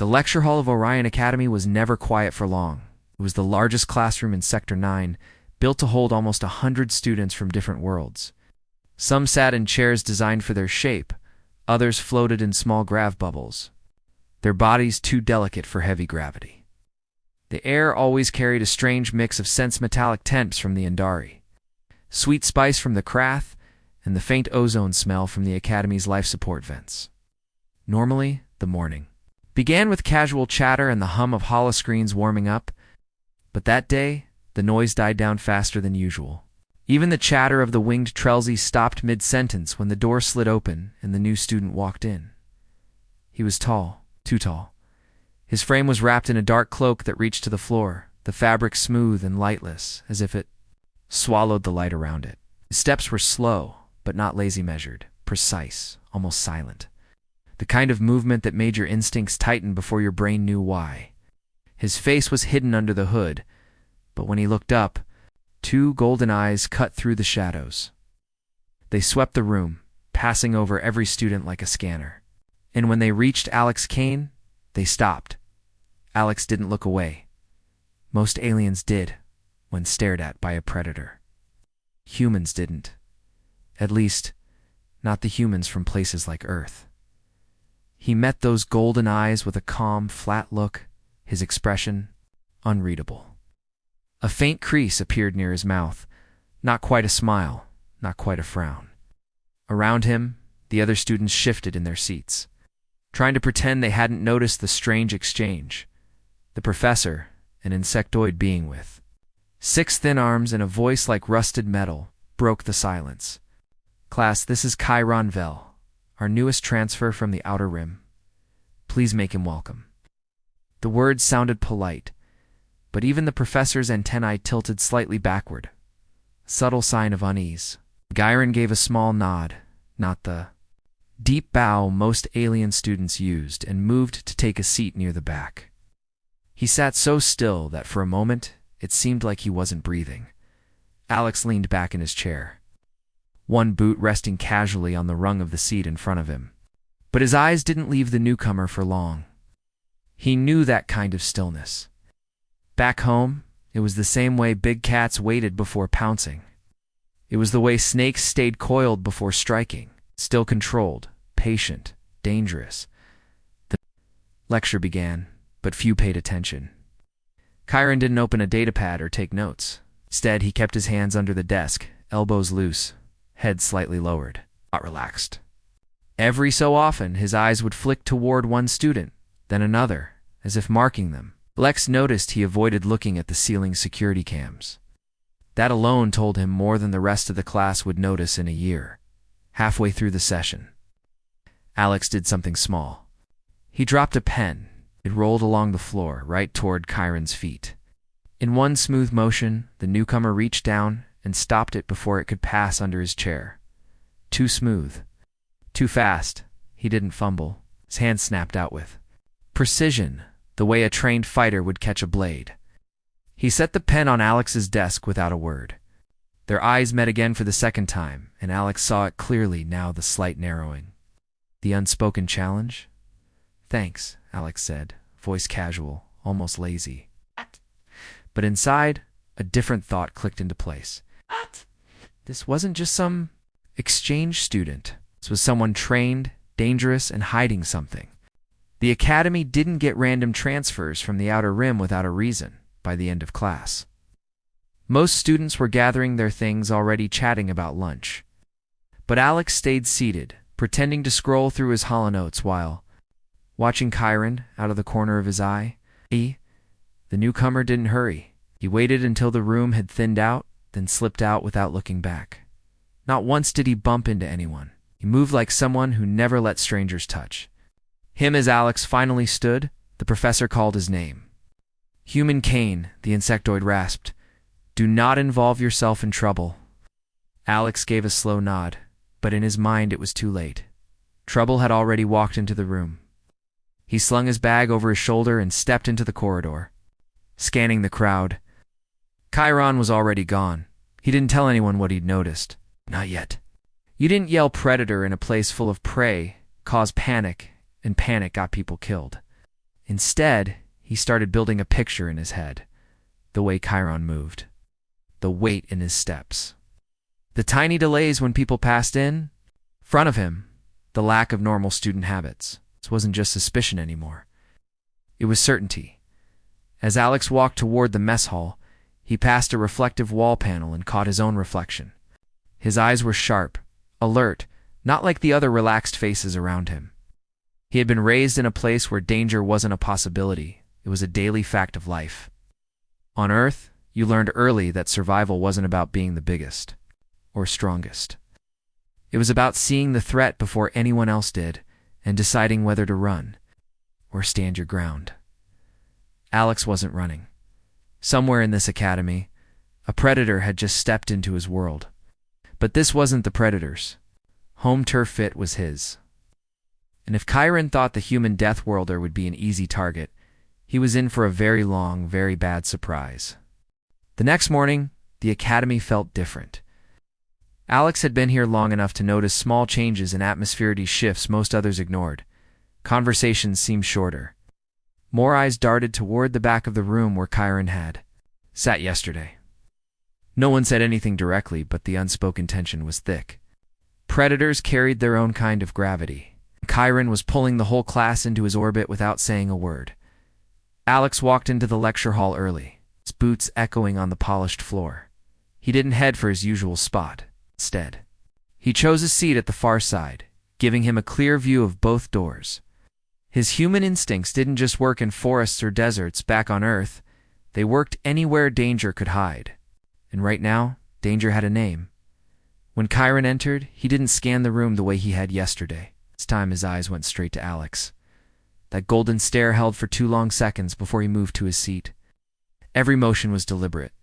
The lecture hall of Orion Academy was never quiet for long. It was the largest classroom in Sector 9, built to hold almost 100 students from different worlds. Some sat in chairs designed for their shape, others floated in small grav bubbles, their bodies too delicate for heavy gravity. The air always carried a strange mix of scents, metallic temps from the Indari, sweet spice from the Krath, and the faint ozone smell from the Academy's life support vents. Normally, the morning began with casual chatter and the hum of holoscreens warming up, but that day, the noise died down faster than usual. Even the chatter of the winged Trelzy stopped mid-sentence when the door slid open and the new student walked in. He was tall, too tall. His frame was wrapped in a dark cloak that reached to the floor, the fabric smooth and lightless, as if it swallowed the light around it. His steps were slow, but not lazy measured, precise, almost silent. The kind of movement that made your instincts tighten before your brain knew why. His face was hidden under the hood, but when he looked up, two golden eyes cut through the shadows. They swept the room, passing over every student like a scanner. And when they reached Alex Kane, they stopped. Alex didn't look away. Most aliens did, when stared at by a predator. Humans didn't. At least, not the humans from places like Earth. He met those golden eyes with a calm, flat look, his expression unreadable. A faint crease appeared near his mouth, not quite a smile, not quite a frown. Around him, the other students shifted in their seats, trying to pretend they hadn't noticed the strange exchange. The professor, an insectoid being with 6 thin arms and a voice like rusted metal, broke the silence. "Class, this is Chiron Vel, our newest transfer from the Outer Rim. Please make him welcome." The words sounded polite, but even the professor's antennae tilted slightly backward, a subtle sign of unease. Gyron gave a small nod, not the deep bow most alien students used, and moved to take a seat near the back. He sat so still that for a moment it seemed like he wasn't breathing. Alex leaned back in his chair, one boot resting casually on the rung of the seat in front of him. But his eyes didn't leave the newcomer for long. He knew that kind of stillness. Back home, it was the same way big cats waited before pouncing. It was the way snakes stayed coiled before striking, still controlled, patient, dangerous. The lecture began, but few paid attention. Chiron didn't open a datapad or take notes. Instead, he kept his hands under the desk, elbows loose, head slightly lowered, not relaxed. Every so often, his eyes would flick toward one student, then another, as if marking them. Lex noticed he avoided looking at the ceiling security cams. That alone told him more than the rest of the class would notice in a year. Halfway through the session, Alex did something small. He dropped a pen. It rolled along the floor, right toward Chiron's feet. In one smooth motion, the newcomer reached down and stopped it before it could pass under his chair. Too smooth. Too fast. He didn't fumble. His hand snapped out with precision, the way a trained fighter would catch a blade. He set the pen on Alex's desk without a word. Their eyes met again for the second time, and Alex saw it clearly now, the slight narrowing. The unspoken challenge? "Thanks," Alex said, voice casual, almost lazy. But inside, a different thought clicked into place. This wasn't just some exchange student. This was someone trained, dangerous, and hiding something. The Academy didn't get random transfers from the Outer Rim without a reason by the end of class. Most students were gathering their things, already chatting about lunch. But Alex stayed seated, pretending to scroll through his holonotes while watching Chiron out of the corner of his eye. The newcomer didn't hurry. He waited until the room had thinned out, then slipped out without looking back. Not once did he bump into anyone. He moved like someone who never let strangers touch him. As Alex finally stood, the professor called his name. "Human Kane," the insectoid rasped. "Do not involve yourself in trouble." Alex gave a slow nod, but in his mind it was too late. Trouble had already walked into the room. He slung his bag over his shoulder and stepped into the corridor, scanning the crowd. Chiron was already gone. He didn't tell anyone what he'd noticed. Not yet. You didn't yell predator in a place full of prey, cause panic, and panic got people killed. Instead, he started building a picture in his head. The way Chiron moved. The weight in his steps. The tiny delays when people passed in front of him. The lack of normal student habits. This wasn't just suspicion anymore. It was certainty. As Alex walked toward the mess hall, he passed a reflective wall panel and caught his own reflection. His eyes were sharp, alert, not like the other relaxed faces around him. He had been raised in a place where danger wasn't a possibility. It was a daily fact of life. On Earth, you learned early that survival wasn't about being the biggest or strongest. It was about seeing the threat before anyone else did and deciding whether to run or stand your ground. Alex wasn't running. Somewhere in this academy, a predator had just stepped into his world. But this wasn't the predator's. Home turf fit was his. And if Chiron thought the human Deathworlder would be an easy target, he was in for a very long, very bad surprise. The next morning, the academy felt different. Alex had been here long enough to notice small changes in atmospheric shifts most others ignored. Conversations seemed shorter. More eyes darted toward the back of the room where Chiron had sat yesterday. No one said anything directly, but the unspoken tension was thick. Predators carried their own kind of gravity. Chiron was pulling the whole class into his orbit without saying a word. Alex walked into the lecture hall early, his boots echoing on the polished floor. He didn't head for his usual spot. Instead, he chose a seat at the far side, giving him a clear view of both doors. His human instincts didn't just work in forests or deserts back on Earth. They worked anywhere danger could hide. And right now, danger had a name. When Chiron entered, he didn't scan the room the way he had yesterday. This time his eyes went straight to Alex. That golden stare held for 2 long seconds before he moved to his seat. Every motion was deliberate.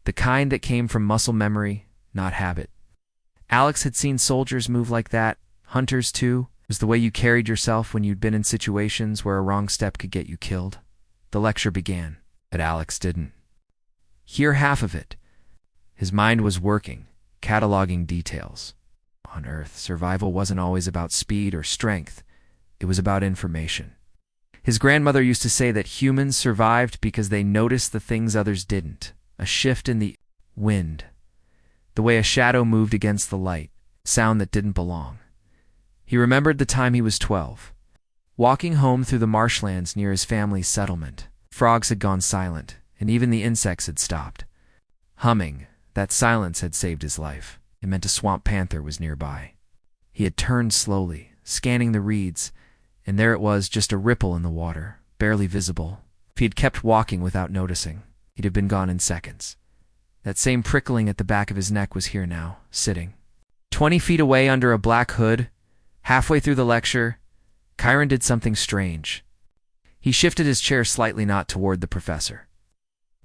The kind that came from muscle memory, not habit. Alex had seen soldiers move like that, hunters too. It was the way you carried yourself when you'd been in situations where a wrong step could get you killed. The lecture began, but Alex didn't hear half of it. His mind was working, cataloging details. On Earth, survival wasn't always about speed or strength. It was about information. His grandmother used to say that humans survived because they noticed the things others didn't. A shift in the wind. The way a shadow moved against the light. Sound that didn't belong. He remembered the time he was 12. Walking home through the marshlands near his family's settlement. Frogs had gone silent, and even the insects had stopped. Humming, that silence had saved his life. It meant a swamp panther was nearby. He had turned slowly, scanning the reeds, and there it was, just a ripple in the water, barely visible. If he had kept walking without noticing, he'd have been gone in seconds. That same prickling at the back of his neck was here now, sitting 20 feet away under a black hood. Halfway through the lecture, Chiron did something strange. He shifted his chair slightly, not toward the professor,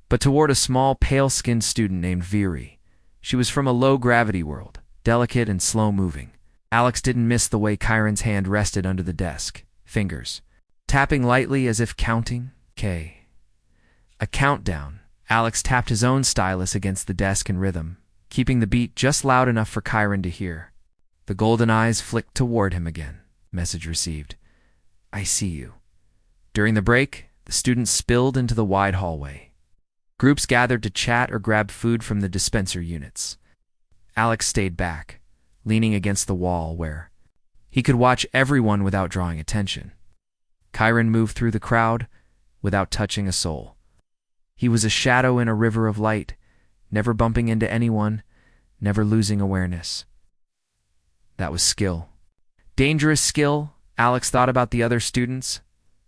but toward a small, pale-skinned student named Viri. She was from a low-gravity world, delicate and slow-moving. Alex didn't miss the way Chiron's hand rested under the desk, fingers tapping lightly as if counting. K. A countdown. Alex tapped his own stylus against the desk in rhythm, keeping the beat just loud enough for Chiron to hear. The golden eyes flicked toward him again. Message received. I see you. During the break, the students spilled into the wide hallway. Groups gathered to chat or grab food from the dispenser units. Alex stayed back, leaning against the wall where he could watch everyone without drawing attention. Chiron moved through the crowd without touching a soul. He was a shadow in a river of light, never bumping into anyone, never losing awareness. That was skill. Dangerous skill. Alex thought about the other students,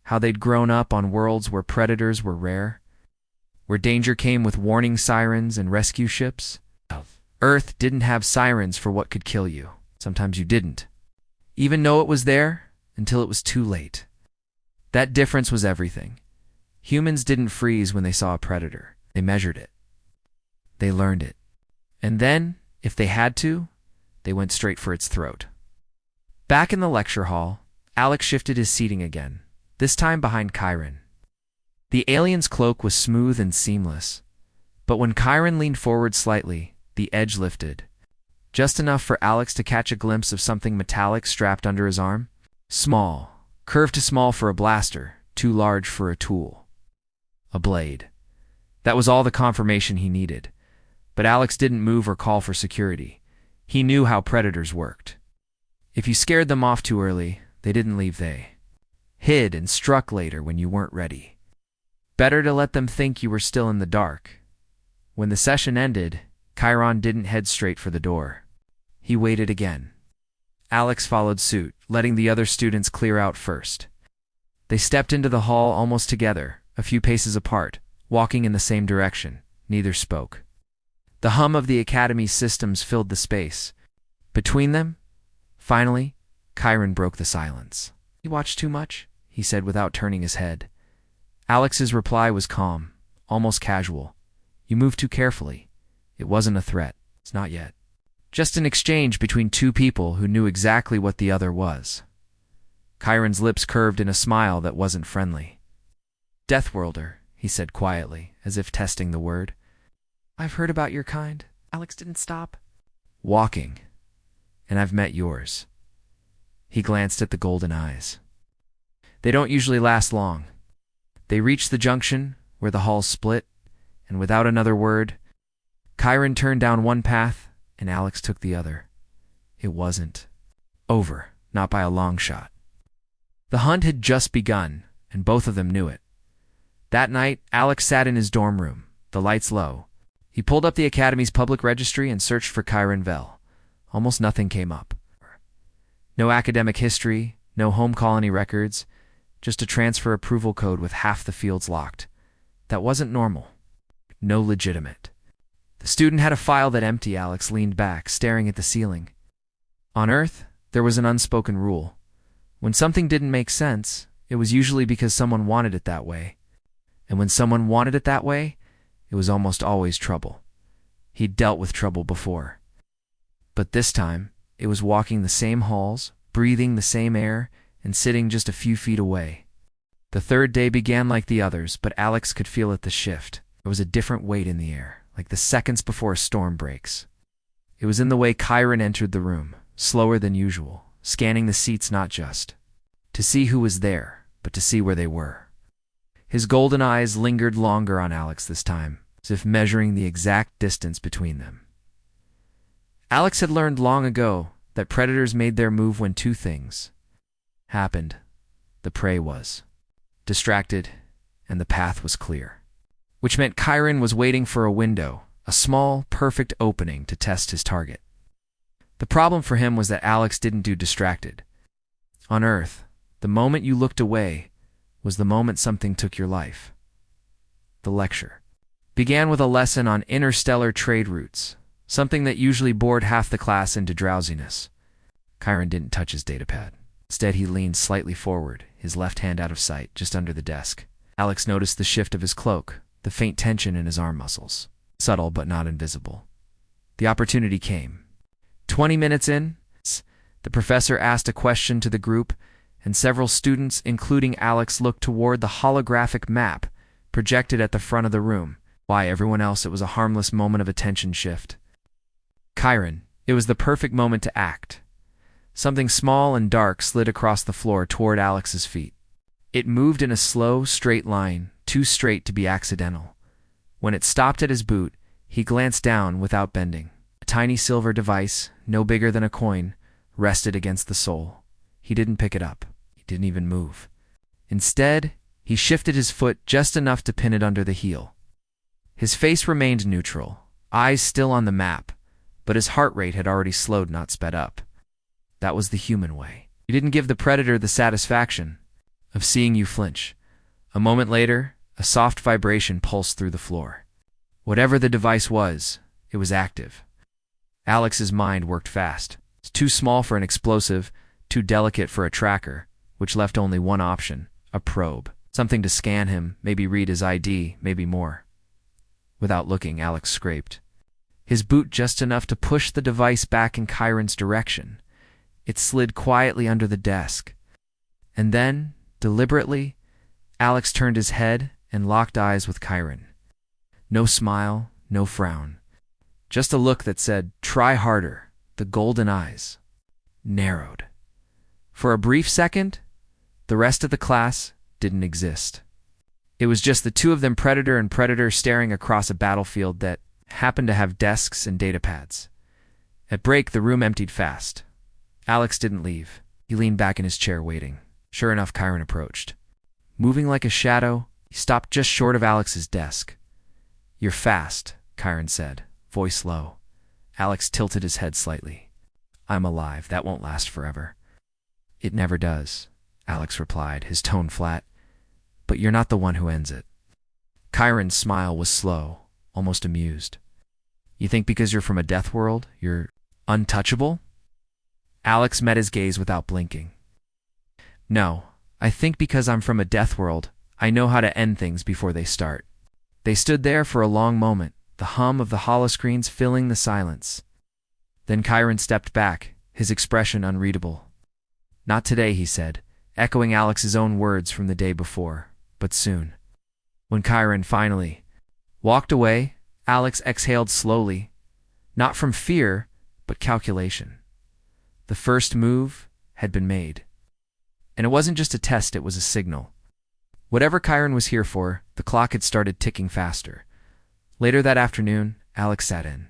how they'd grown up on worlds where predators were rare, where danger came with warning sirens and rescue ships. Earth didn't have sirens for what could kill you. Sometimes you didn't even know it was there until it was too late. That difference was everything. Humans didn't freeze when they saw a predator. They measured it. They learned it. And then, if they had to, they went straight for its throat. Back in the lecture hall, Alex shifted his seating again, this time behind Chiron. The alien's cloak was smooth and seamless, but when Chiron leaned forward slightly, the edge lifted, just enough for Alex to catch a glimpse of something metallic strapped under his arm. Small, curved too small for a blaster, too large for a tool. A blade. That was all the confirmation he needed. But Alex didn't move or call for security. He knew how predators worked. If you scared them off too early, they didn't leave. They hid and struck later when you weren't ready. Better to let them think you were still in the dark. When the session ended, Chiron didn't head straight for the door. He waited again. Alex followed suit, letting the other students clear out first. They stepped into the hall almost together, a few paces apart, walking in the same direction. Neither spoke. The hum of the academy's systems filled the space. Between them, finally, Chiron broke the silence. "You watch too much?" he said without turning his head. Alex's reply was calm, almost casual. "You move too carefully. It wasn't a threat. It's not yet. Just an exchange between two people who knew exactly what the other was." Chiron's lips curved in a smile that wasn't friendly. "Deathworlder," he said quietly, as if testing the word. "I've heard about your kind." Alex didn't stop. "Walking. And I've met yours." He glanced at the golden eyes. "They don't usually last long." They reached the junction where the halls split, and without another word, Chiron turned down one path and Alex took the other. It wasn't over, not by a long shot. The hunt had just begun, and both of them knew it. That night, Alex sat in his dorm room, the lights low. He pulled up the academy's public registry and searched for Chiron Vell. Almost nothing came up. No academic history, no home colony records, just a transfer approval code with half the fields locked. That wasn't normal. No legitimate. The student had a file that empty. Alex leaned back, staring at the ceiling. On Earth, there was an unspoken rule. When something didn't make sense, it was usually because someone wanted it that way. And when someone wanted it that way, it was almost always trouble. He'd dealt with trouble before. But this time, it was walking the same halls, breathing the same air, and sitting just a few feet away. The third day began like the others, but Alex could feel it, the shift. There was a different weight in the air, like the seconds before a storm breaks. It was in the way Chiron entered the room, slower than usual, scanning the seats not just to see who was there, but to see where they were. His golden eyes lingered longer on Alex this time, as if measuring the exact distance between them. Alex had learned long ago that predators made their move when two things happened. The prey was distracted, and the path was clear. Which meant Chiron was waiting for a window, a small, perfect opening to test his target. The problem for him was that Alex didn't do distracted. On Earth, the moment you looked away was the moment something took your life. The lecture began with a lesson on interstellar trade routes, something that usually bored half the class into drowsiness. Chiron didn't touch his datapad. Instead, he leaned slightly forward, his left hand out of sight, just under the desk. Alex noticed the shift of his cloak, the faint tension in his arm muscles. Subtle but not invisible. The opportunity came. 20 minutes in, the professor asked a question to the group, and several students, including Alex, looked toward the holographic map projected at the front of the room. Why, everyone else, it was a harmless moment of attention shift. Chiron, it was the perfect moment to act. Something small and dark slid across the floor toward Alex's feet. It moved in a slow, straight line, too straight to be accidental. When it stopped at his boot, he glanced down without bending. A tiny silver device, no bigger than a coin, rested against the sole. He didn't pick it up. He didn't even move. Instead, he shifted his foot just enough to pin it under the heel. His face remained neutral, eyes still on the map, but his heart rate had already slowed, not sped up. That was the human way. He didn't give the predator the satisfaction of seeing you flinch. A moment later, a soft vibration pulsed through the floor. Whatever the device was, it was active. Alex's mind worked fast. It's too small for an explosive, too delicate for a tracker, which left only one option, a probe. Something to scan him, maybe read his ID, maybe more. Without looking, Alex scraped his boot just enough to push the device back in Chiron's direction. It slid quietly under the desk. And then, deliberately, Alex turned his head and locked eyes with Chiron. No smile, no frown. Just a look that said, "Try harder." The golden eyes narrowed. For a brief second, the rest of the class didn't exist. It was just the two of them, predator and predator, staring across a battlefield that happened to have desks and datapads. At break, the room emptied fast. Alex didn't leave. He leaned back in his chair, waiting. Sure enough, Chiron approached. Moving like a shadow, he stopped just short of Alex's desk. "You're fast," Chiron said, voice low. Alex tilted his head slightly. "I'm alive. That won't last forever." "It never does," Alex replied, his tone flat. "But you're not the one who ends it." Chiron's smile was slow, almost amused. "You think because you're from a death world, you're untouchable?" Alex met his gaze without blinking. "No, I think because I'm from a death world, I know how to end things before they start." They stood there for a long moment, the hum of the holoscreens filling the silence. Then Chiron stepped back, his expression unreadable. "Not today," he said, echoing Alex's own words from the day before, "but soon." When Chiron finally walked away, Alex exhaled slowly, not from fear, but calculation. The first move had been made. And it wasn't just a test, it was a signal. Whatever Chiron was here for, the clock had started ticking faster. Later that afternoon, Alex sat in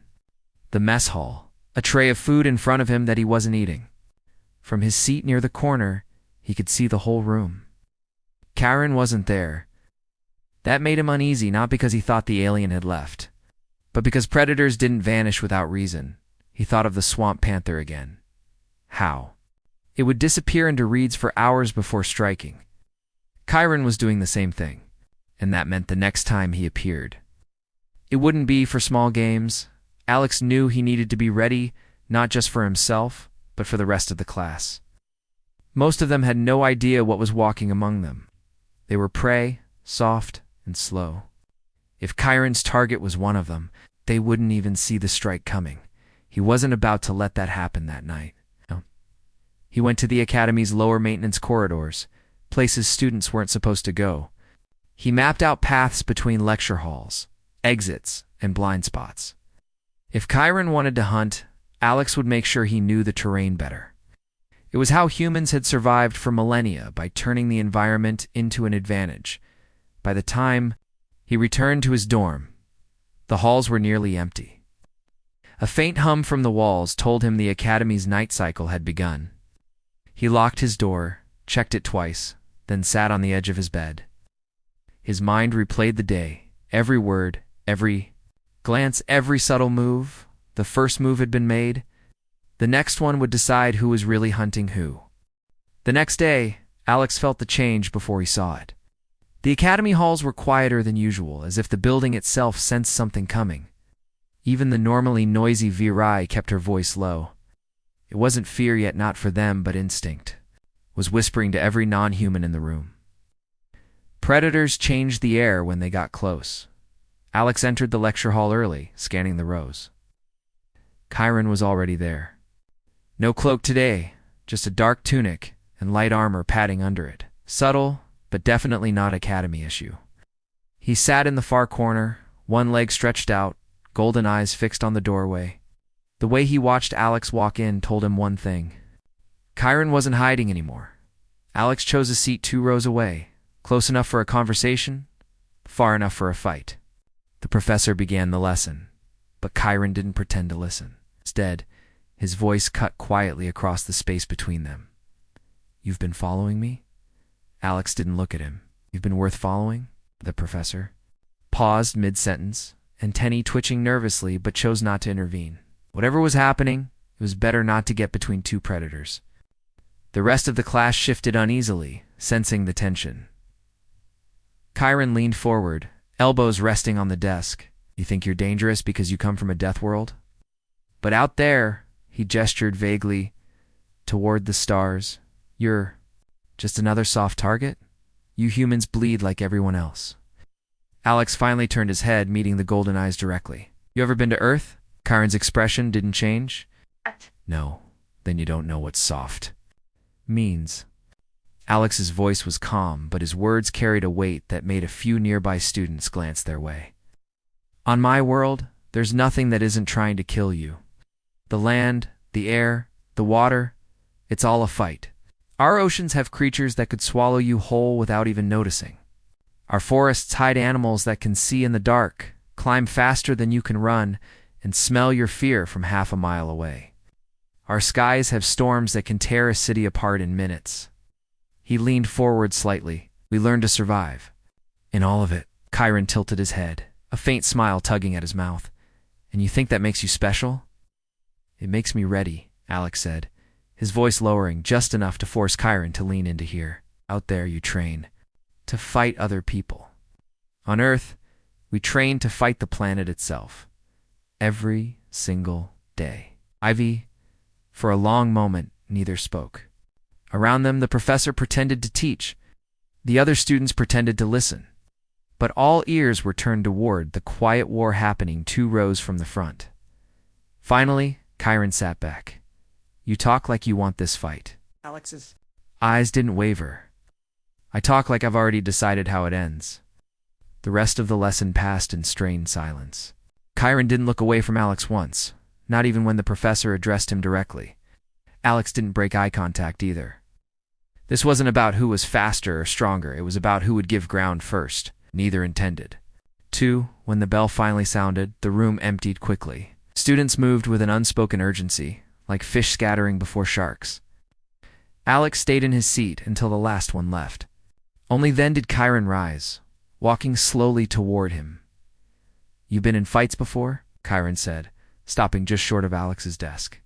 the mess hall, a tray of food in front of him that he wasn't eating. From his seat near the corner, he could see the whole room. Chiron wasn't there. That made him uneasy, not because he thought the alien had left, but because predators didn't vanish without reason. He thought of the swamp panther again. How? It would disappear into reeds for hours before striking. Chiron was doing the same thing, and that meant the next time he appeared, it wouldn't be for small games. Alex knew he needed to be ready, not just for himself, but for the rest of the class. Most of them had no idea what was walking among them. They were prey, soft and slow. If Chiron's target was one of them, they wouldn't even see the strike coming. He wasn't about to let that happen that night. No. He went to the academy's lower maintenance corridors, places students weren't supposed to go. He mapped out paths between lecture halls, exits, and blind spots. If Chiron wanted to hunt, Alex would make sure he knew the terrain better. It was how humans had survived for millennia, by turning the environment into an advantage. By the time he returned to his dorm, the halls were nearly empty. A faint hum from the walls told him the academy's night cycle had begun. He locked his door, checked it twice, then sat on the edge of his bed. His mind replayed the day, every word, every glance, every subtle move. The first move had been made. The next one would decide who was really hunting who. The next day, Alex felt the change before he saw it. The academy halls were quieter than usual, as if the building itself sensed something coming. Even the normally noisy Virai kept her voice low. It wasn't fear yet, not for them, but instinct, was whispering to every non-human in the room. Predators changed the air when they got close. Alex entered the lecture hall early, scanning the rows. Chiron was already there. No cloak today, just a dark tunic and light armor padding under it. Subtle, but definitely not academy issue. He sat in the far corner, one leg stretched out, golden eyes fixed on the doorway. The way he watched Alex walk in told him one thing. Chiron wasn't hiding anymore. Alex chose a seat 2 rows away, close enough for a conversation, far enough for a fight. The professor began the lesson, but Chiron didn't pretend to listen. Instead, his voice cut quietly across the space between them. "You've been following me?" Alex didn't look at him. "You've been worth following?" The professor paused mid-sentence, antennae twitching nervously, but chose not to intervene. Whatever was happening, it was better not to get between two predators. The rest of the class shifted uneasily, sensing the tension. Chiron leaned forward, elbows resting on the desk. "You think you're dangerous because you come from a death world? But out there," he gestured vaguely toward the stars, "you're just another soft target? You humans bleed like everyone else." Alex finally turned his head, meeting the golden eyes directly. "You ever been to Earth?" Chiron's expression didn't change. "No, then you don't know what soft means." Alex's voice was calm, but his words carried a weight that made a few nearby students glance their way. "On my world, there's nothing that isn't trying to kill you. The land, the air, the water, it's all a fight. Our oceans have creatures that could swallow you whole without even noticing. Our forests hide animals that can see in the dark, climb faster than you can run, and smell your fear from half a mile away. Our skies have storms that can tear a city apart in minutes. He leaned forward slightly. We learned to survive. In all of it, Chiron tilted his head, a faint smile tugging at his mouth. And you think that makes you special? It makes me ready, Alex said, his voice lowering just enough to force Chiron to lean in to hear. Out there you train to fight other people. On Earth, we train to fight the planet itself. Every single day. Ivy, for a long moment, neither spoke. Around them, the professor pretended to teach. The other students pretended to listen. But all ears were turned toward the quiet war happening 2 rows from the front. Finally, Chiron sat back. You talk like you want this fight. Alex's eyes didn't waver. I talk like I've already decided how it ends. The rest of the lesson passed in strained silence. Chiron didn't look away from Alex once, not even when the professor addressed him directly. Alex didn't break eye contact either. This wasn't about who was faster or stronger, it was about who would give ground first. Neither intended. 2, when the bell finally sounded, the room emptied quickly. Students moved with an unspoken urgency, like fish scattering before sharks. Alex stayed in his seat until the last one left. Only then did Chiron rise, walking slowly toward him. You been in fights before? Chiron said, stopping just short of Alex's desk.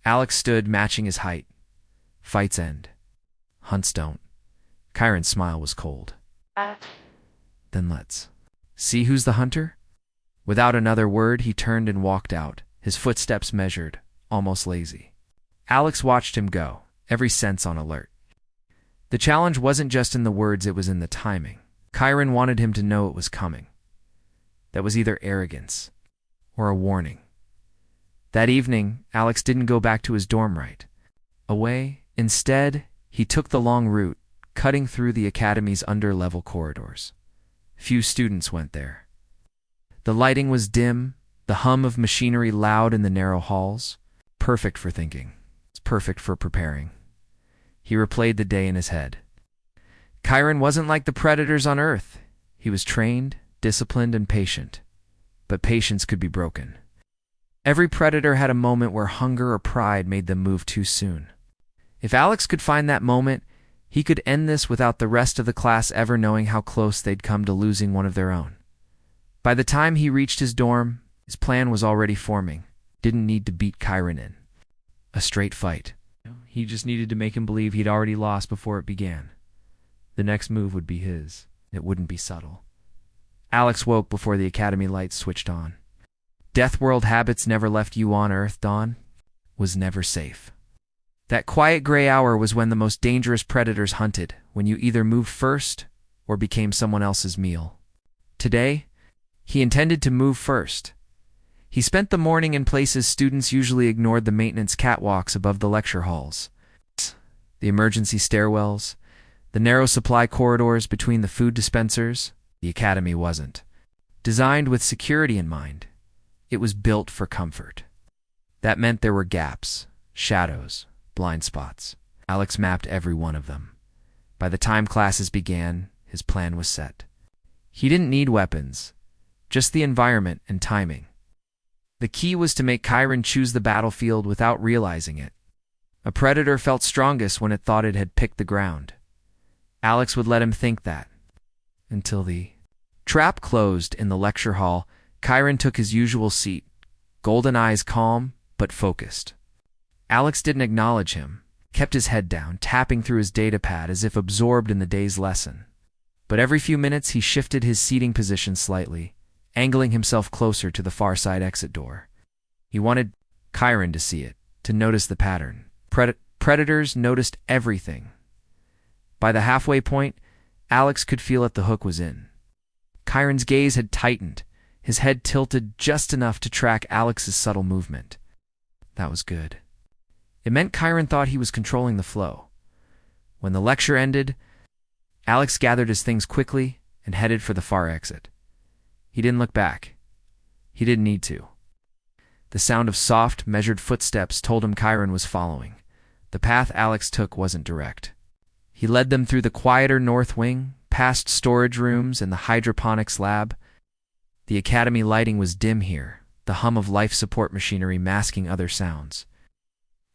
Alex stood, matching his height. Fights end. Hunts don't. Chiron's smile was cold. Then let's see who's the hunter? Without another word, he turned and walked out, his footsteps measured, almost lazy. Alex watched him go, every sense on alert. The challenge wasn't just in the words, it was in the timing. Chiron wanted him to know it was coming. That was either arrogance or a warning. That evening, Alex didn't go back to his dorm right away. Instead, he took the long route, cutting through the academy's under-level corridors. Few students went there. The lighting was dim, the hum of machinery loud in the narrow halls. Perfect for thinking. It's perfect for preparing. He replayed the day in his head. Chiron wasn't like the predators on Earth. He was trained, disciplined, and patient. But patience could be broken. Every predator had a moment where hunger or pride made them move too soon. If Alex could find that moment, he could end this without the rest of the class ever knowing how close they'd come to losing one of their own. By the time he reached his dorm, his plan was already forming. Didn't need to beat Chiron in a straight fight. He just needed to make him believe he'd already lost before it began. The next move would be his. It wouldn't be subtle. Alex woke before the academy lights switched on. Deathworld habits never left you on Earth, Dawn. Was never safe. That quiet gray hour was when the most dangerous predators hunted, when you either moved first or became someone else's meal. Today, he intended to move first. He spent the morning in places students usually ignored, the maintenance catwalks above the lecture halls, the emergency stairwells, the narrow supply corridors between the food dispensers. The academy wasn't designed with security in mind. It was built for comfort. That meant there were gaps, shadows, blind spots. Alex mapped every one of them. By the time classes began, his plan was set. He didn't need weapons, just the environment and timing. The key was to make Chiron choose the battlefield without realizing it. A predator felt strongest when it thought it had picked the ground. Alex would let him think that. Until the trap closed in the lecture hall, Chiron took his usual seat, golden eyes calm but focused. Alex didn't acknowledge him, kept his head down, tapping through his datapad as if absorbed in the day's lesson. But every few minutes he shifted his seating position slightly, angling himself closer to the far side exit door. He wanted Chiron to see it, to notice the pattern. Predators noticed everything. By the halfway point, Alex could feel it, the hook was in. Chiron's gaze had tightened, his head tilted just enough to track Alex's subtle movement. That was good. It meant Chiron thought he was controlling the flow. When the lecture ended, Alex gathered his things quickly and headed for the far exit. He didn't look back. He didn't need to. The sound of soft, measured footsteps told him Chiron was following, The path Alex took wasn't direct. He led them through the quieter north wing, past storage rooms and the hydroponics lab. The academy lighting was dim here, the hum of life support machinery masking other sounds.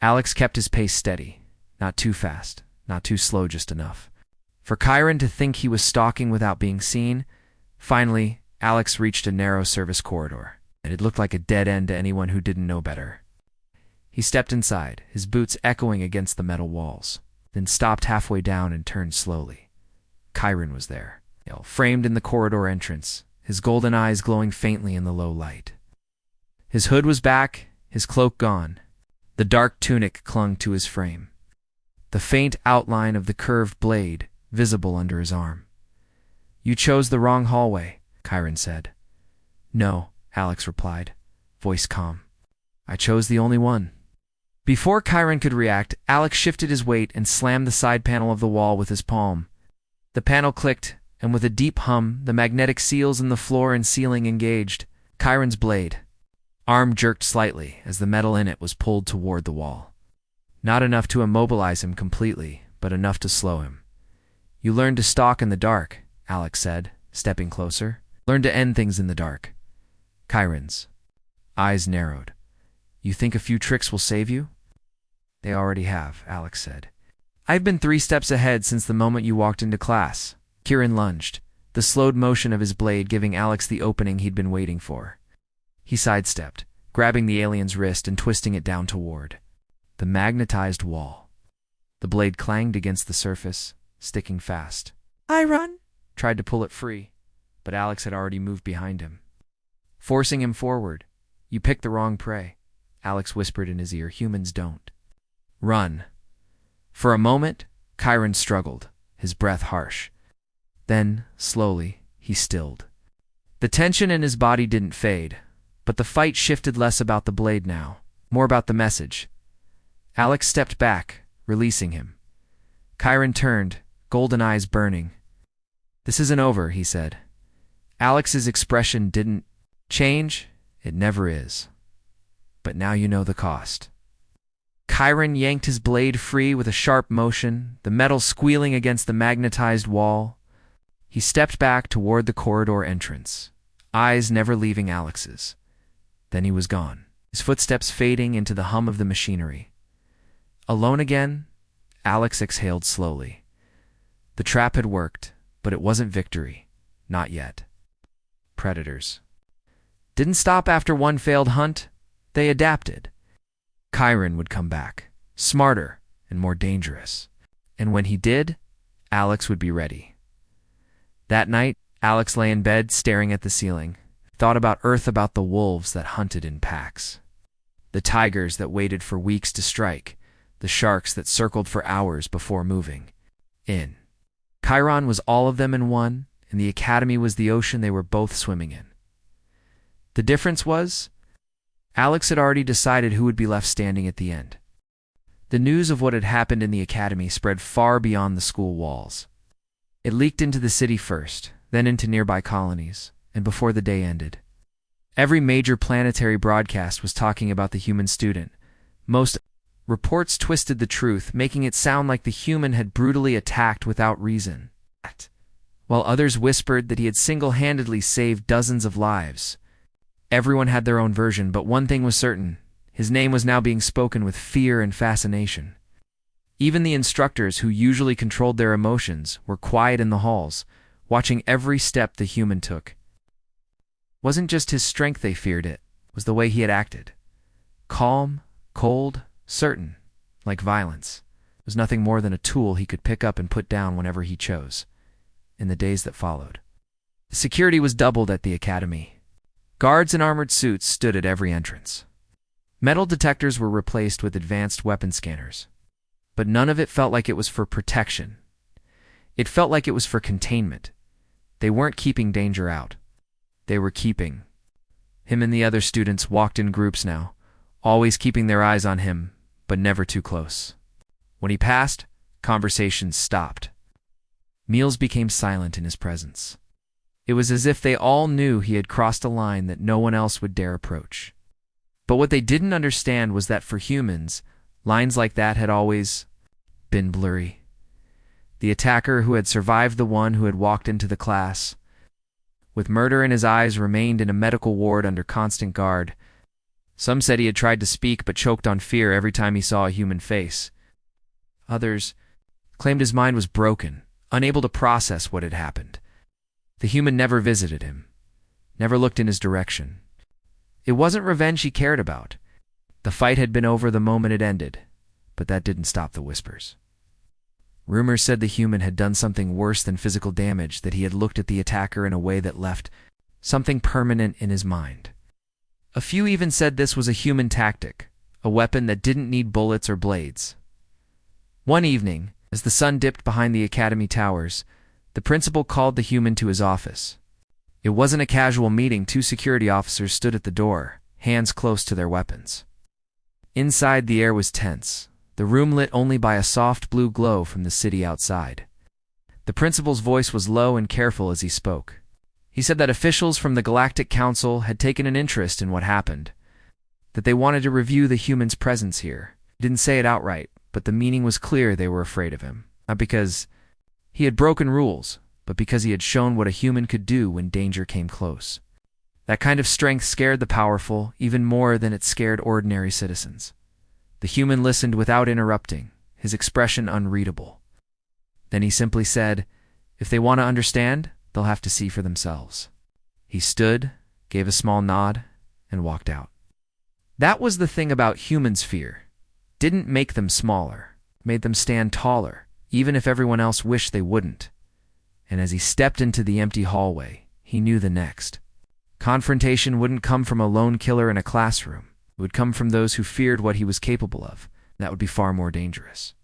Alex kept his pace steady, not too fast, not too slow, just enough for Chiron to think he was stalking without being seen. Finally, Alex reached a narrow service corridor, and it looked like a dead end to anyone who didn't know better. He stepped inside, his boots echoing against the metal walls, then stopped halfway down and turned slowly. Chiron was there, framed in the corridor entrance, his golden eyes glowing faintly in the low light. His hood was back, his cloak gone. The dark tunic clung to his frame, the faint outline of the curved blade visible under his arm. "You chose the wrong hallway," Chiron said. "No," Alex replied, voice calm. "I chose the only one." Before Chiron could react, Alex shifted his weight and slammed the side panel of the wall with his palm. The panel clicked, and with a deep hum, the magnetic seals in the floor and ceiling engaged. Chiron's blade arm jerked slightly as the metal in it was pulled toward the wall. Not enough to immobilize him completely, but enough to slow him. "You learned to stalk in the dark," Alex said, stepping closer. "Learn to end things in the dark." Chiron's eyes narrowed. "You think a few tricks will save you?" "They already have," Alex said. "I've been 3 steps ahead since the moment you walked into class." Chiron lunged, the slowed motion of his blade giving Alex the opening he'd been waiting for. He sidestepped, grabbing the alien's wrist and twisting it down toward the magnetized wall. The blade clanged against the surface, sticking fast. Chiron tried to pull it free, but Alex had already moved behind him, forcing him forward. "You picked the wrong prey," Alex whispered in his ear. "Humans don't run." For a moment, Chiron struggled, his breath harsh. Then, slowly, he stilled. The tension in his body didn't fade, but the fight shifted less about the blade now, more about the message. Alex stepped back, releasing him. Chiron turned, golden eyes burning. "This isn't over," he said. Alex's expression didn't change. It never is. "But now you know the cost." Chiron yanked his blade free with a sharp motion, the metal squealing against the magnetized wall. He stepped back toward the corridor entrance, eyes never leaving Alex's. Then he was gone, his footsteps fading into the hum of the machinery. Alone again, Alex exhaled slowly. The trap had worked, but it wasn't victory. Not yet. Predators didn't stop after one failed hunt. They adapted. Chiron would come back, smarter and more dangerous. And when he did, Alex would be ready. That night, Alex lay in bed staring at the ceiling, thought about Earth, about the wolves that hunted in packs, the tigers that waited for weeks to strike, the sharks that circled for hours before moving in. Chiron was all of them in one, and the academy was the ocean they were both swimming in. The difference was, Alex had already decided who would be left standing at the end. The news of what had happened in the academy spread far beyond the school walls. It leaked into the city first, then into nearby colonies, and before the day ended, every major planetary broadcast was talking about the human student. Most reports twisted the truth, making it sound like the human had brutally attacked without reason, while others whispered that he had single-handedly saved dozens of lives. Everyone had their own version, but one thing was certain: his name was now being spoken with fear and fascination. Even the instructors, who usually controlled their emotions, were quiet in the halls, watching every step the human took. It wasn't just his strength they feared, it was the way he had acted. Calm, cold, certain, like violence. It was nothing more than a tool he could pick up and put down whenever he chose. In the days that followed, the security was doubled at the academy. Guards in armored suits stood at every entrance. Metal detectors were replaced with advanced weapon scanners. But none of it felt like it was for protection. It felt like it was for containment. They weren't keeping danger out. They were keeping. Him and the other students walked in groups now, always keeping their eyes on him, but never too close. When he passed, conversations stopped. Meals became silent in his presence. It was as if they all knew he had crossed a line that no one else would dare approach. But what they didn't understand was that for humans, Lines like that had always been blurry. The attacker who had survived the one who had walked into the class, with murder in his eyes, remained in a medical ward under constant guard. Some said he had tried to speak but choked on fear every time he saw a human face. Others claimed his mind was broken, unable to process what had happened. The human never visited him, never looked in his direction. It wasn't revenge he cared about. The fight had been over the moment it ended, but that didn't stop the whispers. Rumors said the human had done something worse than physical damage, that he had looked at the attacker in a way that left something permanent in his mind. A few even said this was a human tactic, a weapon that didn't need bullets or blades. One evening, as the sun dipped behind the academy towers, the principal called the human to his office. It wasn't a casual meeting. 2 security officers stood at the door, hands close to their weapons. Inside, the air was tense, the room lit only by a soft blue glow from the city outside. The principal's voice was low and careful as he spoke. He said that officials from the Galactic Council had taken an interest in what happened, that they wanted to review the human's presence here. He didn't say it outright, but the meaning was clear. They were afraid of him, not because he had broken rules, but because he had shown what a human could do when danger came close. That kind of strength scared the powerful even more than it scared ordinary citizens. The human listened without interrupting, his expression unreadable. Then he simply said, "If they want to understand, they'll have to see for themselves." He stood, gave a small nod, and walked out. That was the thing about humans' fear. Didn't make them smaller, made them stand taller, even if everyone else wished they wouldn't. And as he stepped into the empty hallway, he knew the next confrontation wouldn't come from a lone killer in a classroom. It would come from those who feared what he was capable of. That would be far more dangerous.